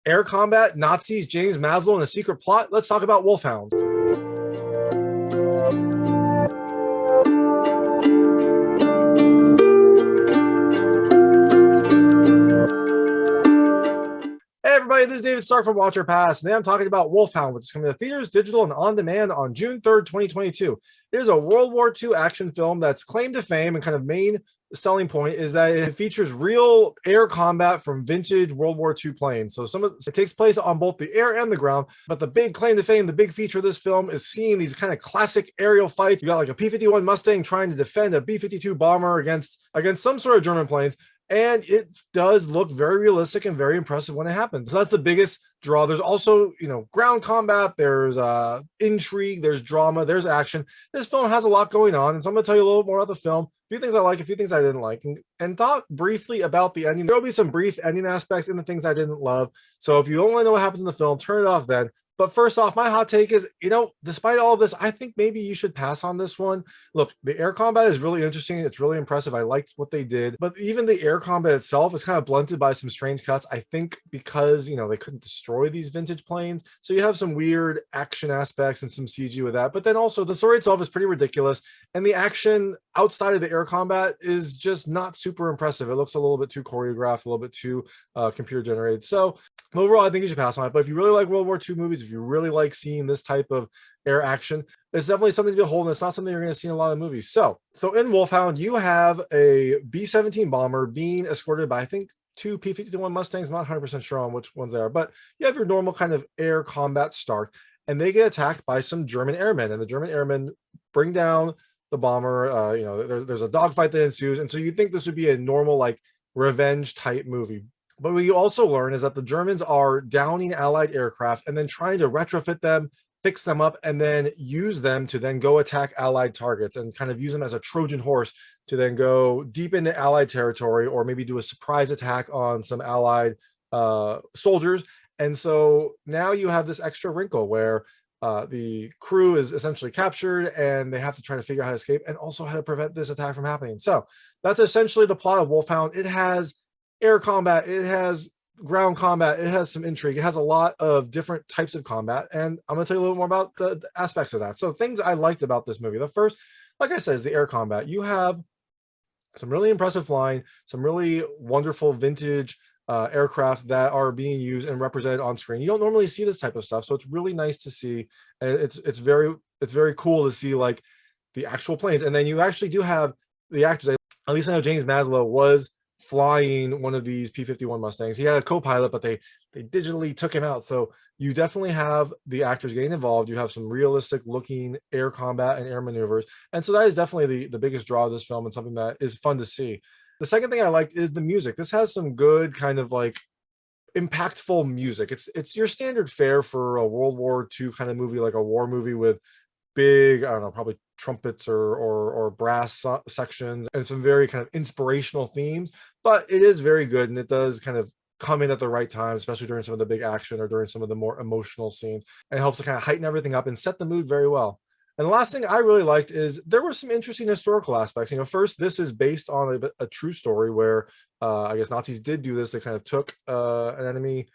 Air combat, Nazis, James Maslow, and a secret plot. Let's talk about Wolfhound. Hey everybody, this is David Stark from Watcher Pass. Today I'm talking about Wolfhound, which is coming to theaters, digital, and on demand on June 3rd, 2022. It is a World War II action film that's claim to fame and kind of main selling point is that it features real air combat from vintage World War II planes. So it takes place on both the air and the ground, but the big claim to fame, the big feature of this film is seeing these kind of classic aerial fights. You got like a P-51 Mustang trying to defend a B-52 bomber against some sort of German planes. And it does look very realistic and very impressive when it happens. So that's the biggest draw. There's also, ground combat, there's intrigue, there's drama, there's action. This film has a lot going on. And so I'm going to tell you a little more about the film. A few things I like, a few things I didn't like, and talk briefly about the ending. There will be some brief ending aspects in the things I didn't love. So if you don't want to know what happens in the film, turn it off then. But first off, my hot take is, despite all of this, I think maybe you should pass on this one. Look, the air combat is really interesting. It's really impressive. I liked what they did. But even the air combat itself is kind of blunted by some strange cuts. I think because, they couldn't destroy these vintage planes. So you have some weird action aspects and some CG with that. But then also the story itself is pretty ridiculous. And the action outside of the air combat is just not super impressive. It looks a little bit too choreographed, a little bit too computer generated. So overall, I think you should pass on it. But if you really like World War II movies, if you really like seeing this type of air action, it's definitely something to behold. And it's not something you're going to see in a lot of movies. So in Wolfhound, you have a B-17 bomber being escorted by, I think, two P-51 Mustangs. I'm not 100% sure on which ones they are, but you have your normal kind of air combat start, and they get attacked by some German airmen, and the German airmen bring down the bomber. There's a dogfight that ensues, and so you think this would be a normal like revenge type movie. But what you also learn is that the Germans are downing Allied aircraft and then trying to retrofit them, fix them up, and then use them to then go attack Allied targets and kind of use them as a Trojan horse to then go deep into Allied territory or maybe do a surprise attack on some Allied soldiers. And so now you have this extra wrinkle where the crew is essentially captured and they have to try to figure out how to escape and also how to prevent this attack from happening. So that's essentially the plot of Wolfhound. It has air combat, it has ground combat, it has some intrigue, it has a lot of different types of combat, and I'm going to tell you a little more about the aspects of that. So things I liked about this movie, the first, like I said, is the air combat. You have some really impressive flying, some really wonderful vintage aircraft that are being used and represented on screen. You don't normally see this type of stuff, so it's really nice to see, and it's very cool to see like the actual planes. And then you actually do have the actors. At least I know James Maslow was flying one of these P-51 Mustangs. He had a co-pilot, but they digitally took him out. So you definitely have the actors getting involved. You have some realistic looking air combat and air maneuvers. And so that is definitely the biggest draw of this film and something that is fun to see. The second thing I liked is the music. This has some good kind of like impactful music. It's your standard fare for a World War II kind of movie, like a war movie with big, I don't know, probably trumpets or brass sections and some very kind of inspirational themes, but it is very good and it does kind of come in at the right time, especially during some of the big action or during some of the more emotional scenes, and it helps to kind of heighten everything up and set the mood very well. And the last thing I really liked is there were some interesting historical aspects. First, this is based on a true story where I guess Nazis did do this. They kind of took an enemy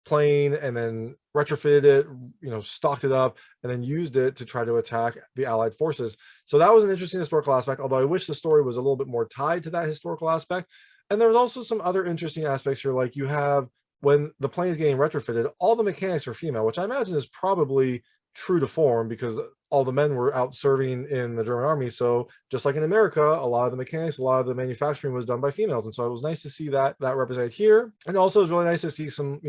plane and then retrofitted it, stocked it up, and then used it to try to attack the Allied forces. So that was an interesting historical aspect, although I wish the story was a little bit more tied to that historical aspect. And there was also some other interesting aspects here, like you have when the plane is getting retrofitted, all the mechanics are female, which I imagine is probably true to form because all the men were out serving in the German army. So just like in America, a lot of the mechanics, a lot of the manufacturing was done by females. And so it was nice to see that represented here. And also it was really nice to see some,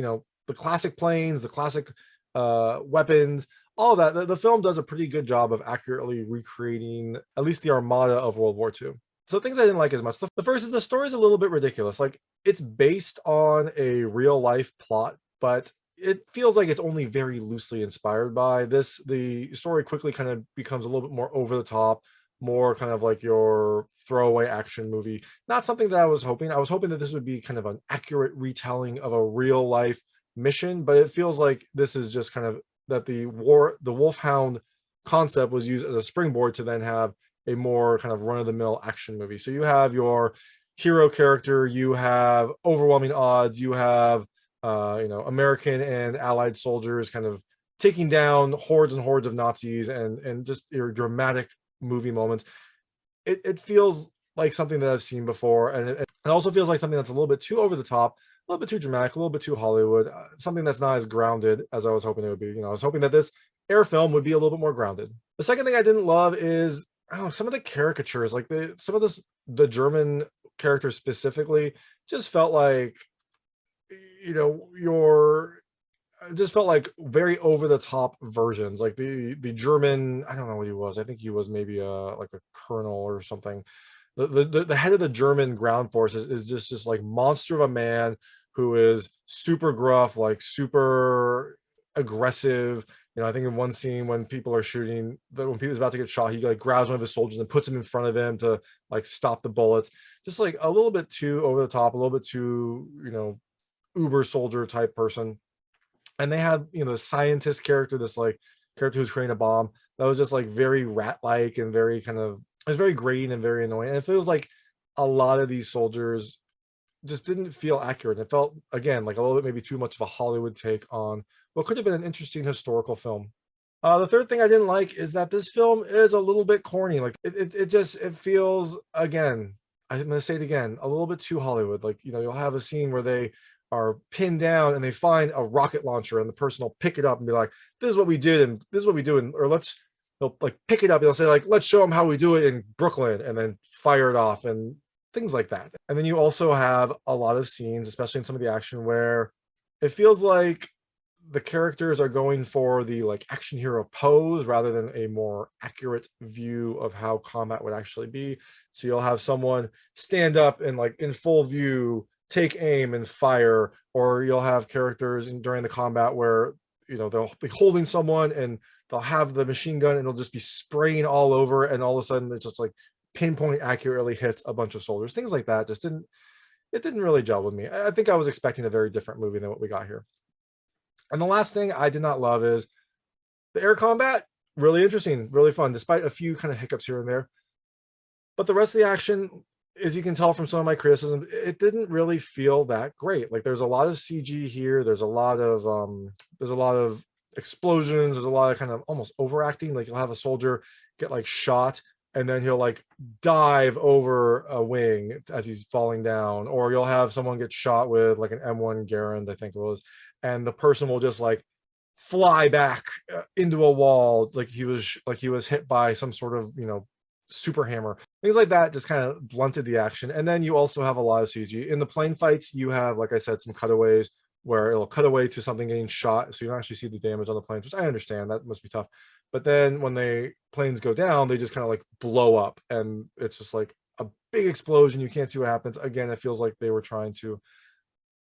the classic planes, the classic weapons, all of that. The film does a pretty good job of accurately recreating at least the armada of World War II. So things I didn't like as much. The first is the story is a little bit ridiculous. Like it's based on a real life plot, but it feels like it's only very loosely inspired by this. The story quickly kind of becomes a little bit more over the top, more kind of like your throwaway action movie. Not something that I was hoping. I was hoping that this would be kind of an accurate retelling of a real life mission, but it feels like this is just kind of that the Wolfhound concept was used as a springboard to then have a more kind of run-of-the-mill action movie. So you have your hero character, you have overwhelming odds, you have American and Allied soldiers kind of taking down hordes and hordes of Nazis, and just your dramatic movie moments. It feels like something that I've seen before, and it also feels like something that's a little bit too over the top, a little bit too dramatic, a little bit too Hollywood, something that's not as grounded as I was hoping it would be. I was hoping that this air film would be a little bit more grounded. The second thing I didn't love is, I don't know, some of the caricatures, like the German characters specifically, just felt like, your it just felt like very over the top versions. Like the German, I don't know what he was. I think he was maybe like a colonel or something. The head of the German ground forces is just like monster of a man who is super gruff, like super aggressive. I think in one scene when people are shooting, when people's about to get shot, he like grabs one of his soldiers and puts him in front of him to like stop the bullets. Just like a little bit too over the top, a little bit too, uber soldier type person. And they had, the scientist character, this like character who's creating a bomb, that was just like very rat-like and very kind of, it was very grating and very annoying. And it feels like a lot of these soldiers just didn't feel accurate. It felt, again, like a little bit maybe too much of a Hollywood take on what could have been an interesting historical film. The third thing I didn't like is that this film is a little bit corny. Like it feels, again, I'm going to say it again, a little bit too Hollywood. Like, you'll have a scene where they are pinned down and they find a rocket launcher, and the person will pick it up and be like, this is what we did, and this is what we do, and or they'll like pick it up and they'll say like, let's show them how we do it in Brooklyn, and then fire it off and things like that. And then you also have a lot of scenes, especially in some of the action, where it feels like the characters are going for the like action hero pose rather than a more accurate view of how combat would actually be. So you'll have someone stand up and like in full view take aim and fire, or you'll have characters during the combat where they'll be holding someone and they'll have the machine gun and it'll just be spraying all over, and all of a sudden it just like pinpoint accurately hits a bunch of soldiers. Things like that just didn't really gel with me. I think I was expecting a very different movie than what we got here. And the last thing I did not love is the air combat. Really interesting, really fun, despite a few kind of hiccups here and there. But the rest of the action, as you can tell from some of my criticism, it didn't really feel that great. Like there's a lot of CG here. There's a lot of explosions. There's a lot of kind of almost overacting. Like you'll have a soldier get like shot and then he'll like dive over a wing as he's falling down, or you'll have someone get shot with like an M1 Garand, I think it was, and the person will just like fly back into a wall like he was hit by some sort of super hammer. Things like that just kind of blunted the action. And then you also have a lot of CG in the plane fights. You have, like I said, some cutaways where it'll cut away to something getting shot, so you don't actually see the damage on the planes, which I understand that must be tough. But then when the planes go down, they just kind of like blow up, and it's just like a big explosion. You can't see what happens. Again, it feels like they were trying to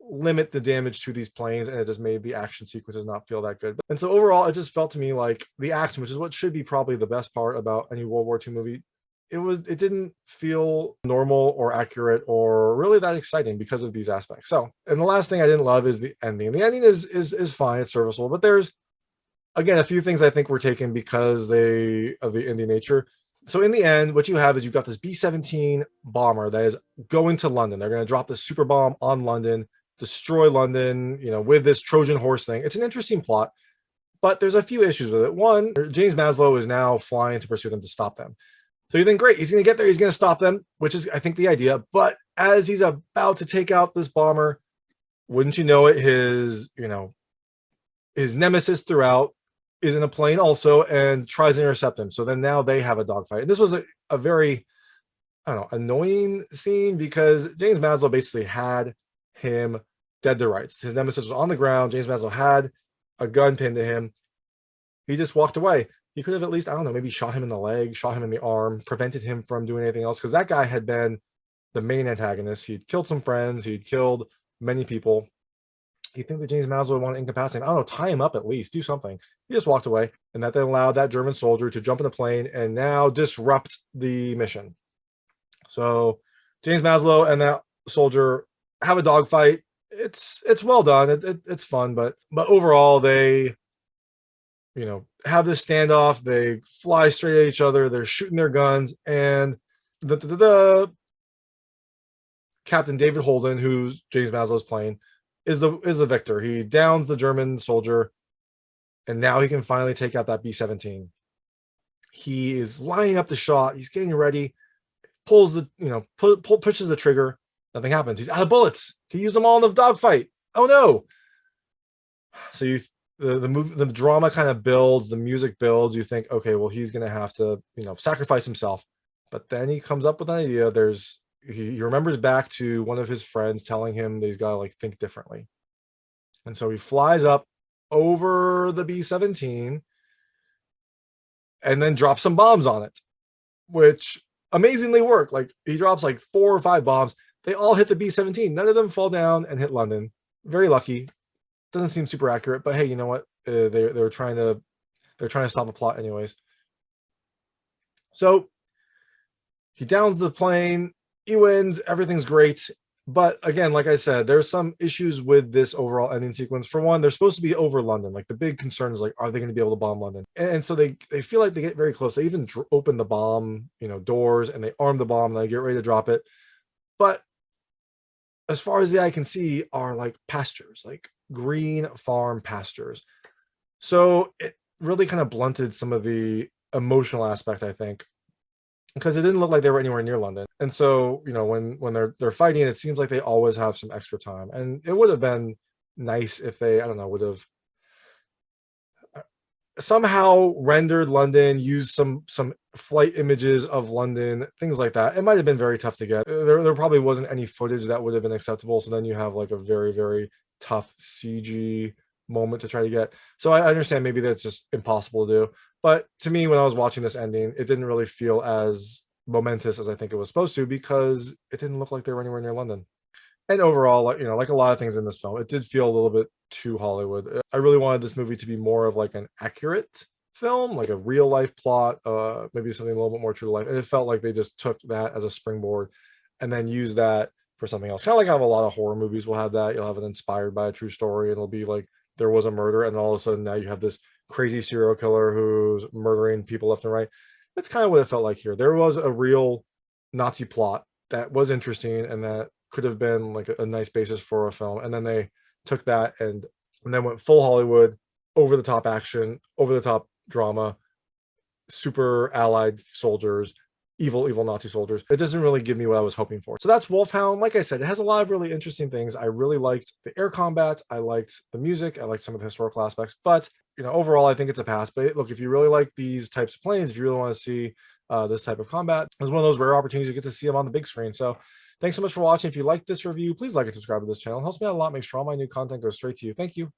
limit the damage to these planes, and it just made the action sequences not feel that good. And so overall, it just felt to me like the action, which is what should be probably the best part about any World War II movie, it didn't feel normal or accurate or really that exciting because of these aspects. So, and the last thing I didn't love is the ending. The ending is fine, it's serviceable, but there's, again, a few things I think were taken because of the indie nature. So in the end, what you have is you've got this B-17 bomber that is going to London. They're going to drop the super bomb on London, destroy London, with this Trojan horse thing. It's an interesting plot, but there's a few issues with it. One, James Maslow is now flying to pursue them to stop them. So you think, great, he's going to get there, he's going to stop them, which is, I think, the idea. But as he's about to take out this bomber, wouldn't you know it, his nemesis throughout is in a plane also and tries to intercept him. So then now they have a dogfight. And this was a very, I don't know, annoying scene because James Maslow basically had him dead to rights. His nemesis was on the ground. James Maslow had a gun pinned to him. He just walked away. He could have at least, I don't know, maybe shot him in the leg, shot him in the arm, prevented him from doing anything else, because that guy had been the main antagonist. He'd killed some friends. He'd killed many people. You think that James Maslow would want to incapacitate him? I don't know, tie him up at least, do something. He just walked away, and that then allowed that German soldier to jump in a plane and now disrupt the mission. So James Maslow and that soldier have a dogfight. It's well done. It's fun, but overall they have this standoff. They fly straight at each other. They're shooting their guns, and the Captain David Holden, who's James Maslow's playing, is the victor. He downs the German soldier, and now he can finally take out that B-17. He is lining up the shot. He's getting ready. Pulls the pushes the trigger. Nothing happens. He's out of bullets. He used them all in the dogfight. Oh no! So the drama kind of builds. The music builds. You think, okay, well, he's gonna have to sacrifice himself. But then he comes up with an idea. He remembers back to one of his friends telling him that he's got to think differently. And so he flies up over the B-17 and then drops some bombs on it, which amazingly work. He drops 4 or 5 bombs. They all hit the B-17. None of them fall down and hit London. Very lucky. Doesn't seem super accurate, but hey, you know what? They're trying to stop a plot anyways. So he downs the plane. He wins. Everything's great. But again, like I said, there's some issues with this overall ending sequence. For one, they're supposed to be over London. The big concern is are they going to be able to bomb London? And so they feel like they get very close. They even open the bomb, doors, and they arm the bomb and they get ready to drop it. But as far as the eye can see are pastures, green farm pastures. So it really kind of blunted some of the emotional aspect, I think, because it didn't look like they were anywhere near London. And so, when they're fighting, it seems like they always have some extra time. And it would have been nice if they, I don't know, would have somehow rendered London, used some flight images of London, things like that. It might have been very tough to get. There probably wasn't any footage that would have been acceptable. So then you have a very, very tough CG moment to try to get. So I understand maybe that's just impossible to do. But to me, when I was watching this ending, it didn't really feel as momentous as I think it was supposed to, because it didn't look like they were anywhere near London. And overall, like a lot of things in this film, it did feel a little bit too Hollywood. I really wanted this movie to be more of an accurate film, a real life plot, maybe something a little bit more true to life. And it felt like they just took that as a springboard and then used that for something else. Kind of how a lot of horror movies will have that. You'll have it inspired by a true story, and it'll be there was a murder, and all of a sudden now you have this crazy serial killer who's murdering people left and right. That's kind of what it felt like here. There was a real Nazi plot that was interesting and that could have been a nice basis for a film, and then they took that and then went full Hollywood, over the top action, over the top drama, super allied soldiers, evil Nazi soldiers. It doesn't really give me what I was hoping for. So that's Wolfhound. Like I said, it has a lot of really interesting things. I really liked the air combat. I liked the music. I liked some of the historical aspects, but overall, I think it's a pass. But look, if you really like these types of planes, if you really want to see this type of combat, it's one of those rare opportunities you get to see them on the big screen. So thanks so much for watching. If you like this review, please like and subscribe to this channel. It helps me out a lot. Make sure all my new content goes straight to you. Thank you.